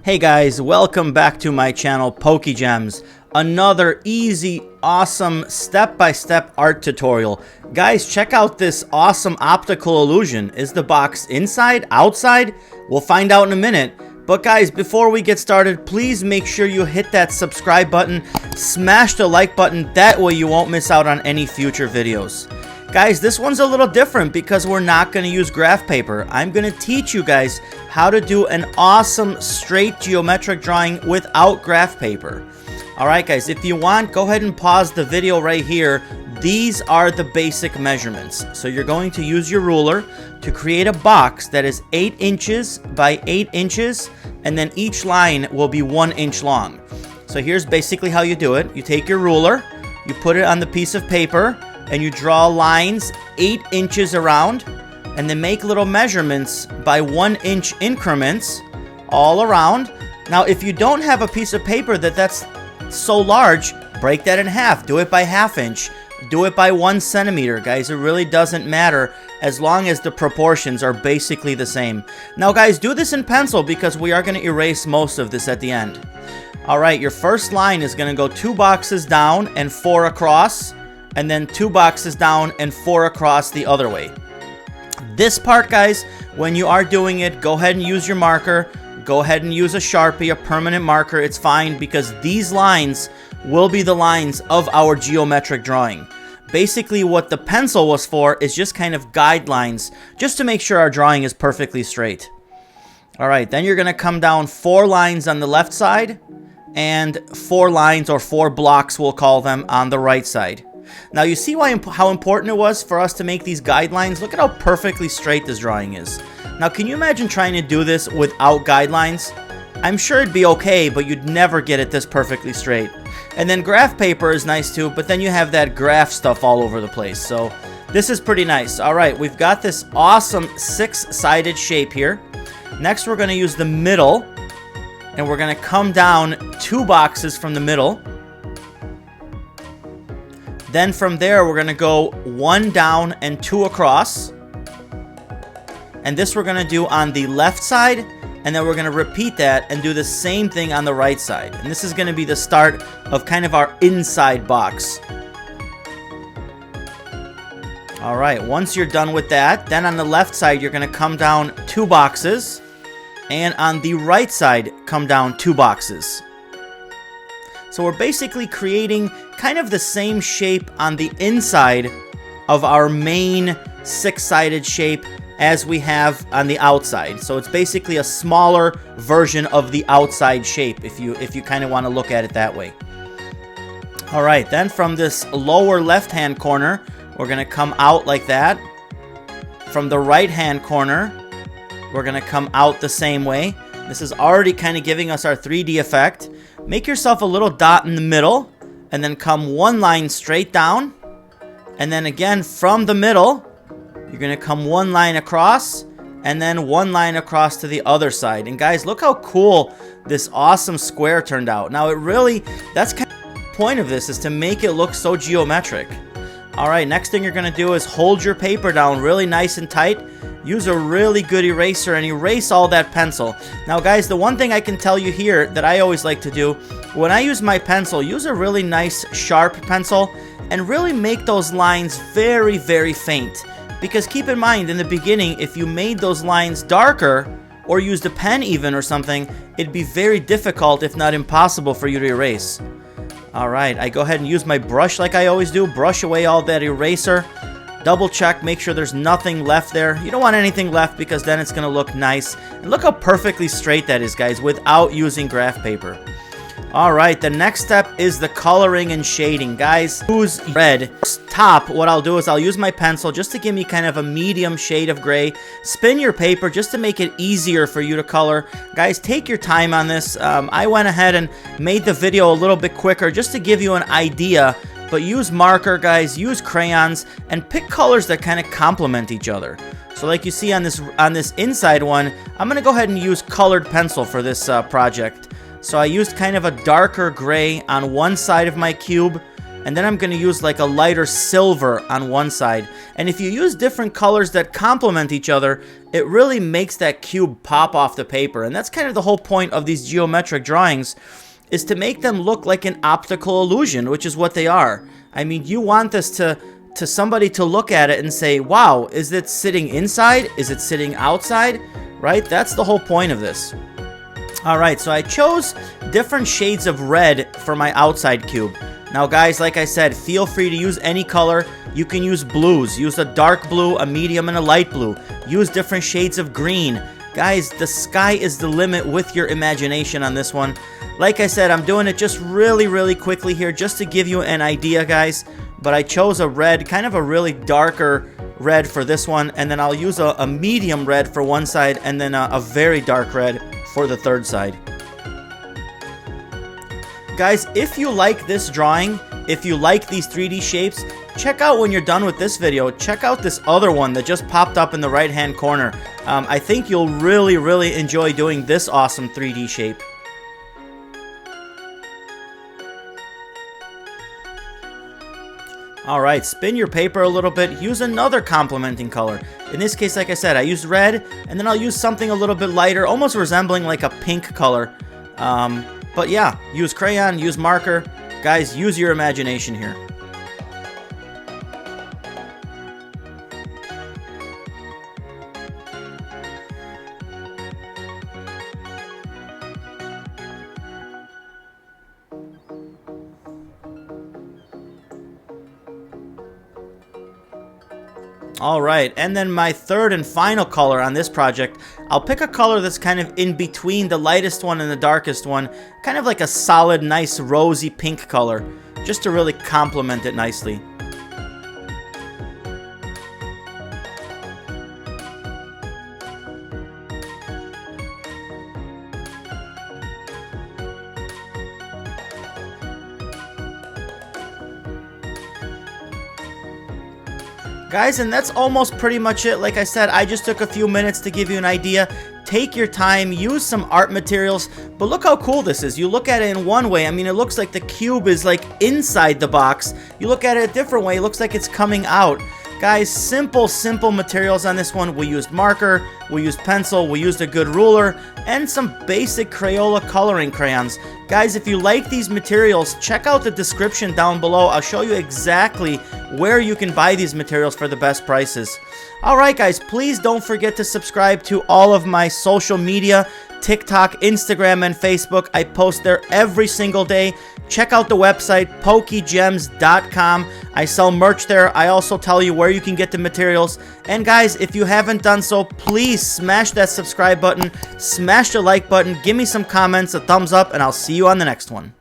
Hey guys, welcome back to my channel, Pokegemz. Another easy, awesome, step-by-step art tutorial. Guys, check out this awesome optical illusion. Is the box inside, outside? We'll find out in a minute. But guys, before we get started, please make sure you hit that subscribe button, smash the like button, that way you won't miss out on any future videos. Guys, this one's a little different because we're not going to use graph paper. I'm going to teach you guys how to do an awesome straight geometric drawing without graph paper. Alright guys, if you want, go ahead and pause the video right here. These are the basic measurements. So you're going to use your ruler to create a box that is 8 inches by 8 inches, and then each line will be 1 inch long. So here's basically how you do it. You take your ruler, you put it on the piece of paper, and you draw lines 8 inches around, and then make little measurements by 1 inch increments all around. Now if you don't have a piece of paper that's so large, break that in half. Do it by ½ inch. Do it by 1 centimeter, guys. It really doesn't matter as long as the proportions are basically the same. Now guys, do this in pencil because we are going to erase most of this at the end. Alright, your first line is going to go 2 boxes down and 4 across, and then 2 boxes down and 4 across the other way. This part, guys, when you are doing it, go ahead and use your marker. Go ahead and use a Sharpie, a permanent marker. It's fine because these lines will be the lines of our geometric drawing. Basically, what the pencil was for is just kind of guidelines, just to make sure our drawing is perfectly straight. Alright, then you're going to come down 4 lines on the left side and 4 lines, or 4 blocks we'll call them, on the right side. Now you see how important it was for us to make these guidelines? Look at how perfectly straight this drawing is. Now can you imagine trying to do this without guidelines? I'm sure it'd be okay, but you'd never get it this perfectly straight. And then graph paper is nice too, but then you have that graph stuff all over the place. So this is pretty nice. Alright, we've got this awesome 6-sided shape here. Next we're going to use the middle, and we're going to come down 2 boxes from the middle. Then from there, we're going to go 1 down and 2 across. And this we're going to do on the left side, and then we're going to repeat that and do the same thing on the right side. And this is going to be the start of kind of our inside box. Alright, once you're done with that, then on the left side, you're going to come down 2 boxes. And on the right side, come down 2 boxes. So we're basically creating kind of the same shape on the inside of our main 6-sided shape as we have on the outside. So it's basically a smaller version of the outside shape if you kind of want to look at it that way. Alright, then from this lower left-hand corner, we're going to come out like that. From the right-hand corner, we're going to come out the same way. This is already kind of giving us our 3D effect. Make yourself a little dot in the middle, and then come 1 line straight down. And then again, from the middle, you're going to come 1 line across, and then 1 line across to the other side. And guys, look how cool this awesome square turned out. Now, that's kind of the point of this, is to make it look so geometric. Alright, next thing you're going to do is hold your paper down really nice and tight. Use a really good eraser and erase all that pencil. Now guys, the one thing I can tell you here that I always like to do, when I use my pencil, use a really nice sharp pencil and really make those lines very, very faint. Because keep in mind, in the beginning, if you made those lines darker, or used a pen even or something, it'd be very difficult, if not impossible, for you to erase. Alright, I go ahead and use my brush like I always do, brush away all that eraser. Double check, make sure there's nothing left there. You don't want anything left because then it's going to look nice. And look how perfectly straight that is, guys, without using graph paper. Alright, the next step is the coloring and shading. Guys, use red. Top, what I'll do is I'll use my pencil just to give me kind of a medium shade of gray. Spin your paper just to make it easier for you to color. Guys, take your time on this. I went ahead and made the video a little bit quicker just to give you an idea. But use marker, guys, use crayons, and pick colors that kind of complement each other. So like you see on this inside one, I'm going to go ahead and use colored pencil for this project. So I used kind of a darker gray on one side of my cube, and then I'm going to use like a lighter silver on one side. And if you use different colors that complement each other, it really makes that cube pop off the paper. And that's kind of the whole point of these geometric drawings, is to make them look like an optical illusion, which is what they are. I mean, you want this to somebody to look at it and say, wow, is it sitting inside? Is it sitting outside? Right? That's the whole point of this. All right, so I chose different shades of red for my outside cube. Now guys, like I said, feel free to use any color. You can use blues. Use a dark blue, a medium, and a light blue. Use different shades of green. Guys, the sky is the limit with your imagination on this one. Like I said, I'm doing it just really quickly here just to give you an idea, guys. But I chose a red, kind of a really darker red for this one, and then I'll use a medium red for one side, and then a very dark red for the third side. Guys, if you like this drawing, if you like these 3D shapes, check out, when you're done with this video, check out this other one that just popped up in the right hand corner. I think you'll really enjoy doing this awesome 3D shape. Alright, spin your paper a little bit, use another complementing color. In this case, like I said, I used red, and then I'll use something a little bit lighter, almost resembling like a pink color. But yeah, use crayon, use marker. Guys, use your imagination here. Alright, and then my third and final color on this project, I'll pick a color that's kind of in between the lightest one and the darkest one, kind of like a solid, nice, rosy pink color, just to really complement it nicely. Guys, and that's almost pretty much it. Like I said, I just took a few minutes to give you an idea. Take your time, use some art materials, but look how cool this is. You look at it in one way, I mean, it looks like the cube is like inside the box. You look at it a different way, it looks like it's coming out. Guys, simple materials on this one. We used marker, we used pencil, we used a good ruler, and some basic Crayola coloring crayons. Guys, if you like these materials, check out the description down below. I'll show you exactly where you can buy these materials for the best prices. Alright guys, please don't forget to subscribe to all of my social media, TikTok, Instagram, and Facebook. I post there every single day. Check out the website, pokegemz.com. I sell merch there. I also tell you where you can get the materials. And guys, if you haven't done so, please smash that subscribe button, smash the like button, give me some comments, a thumbs up, and I'll see you on the next one.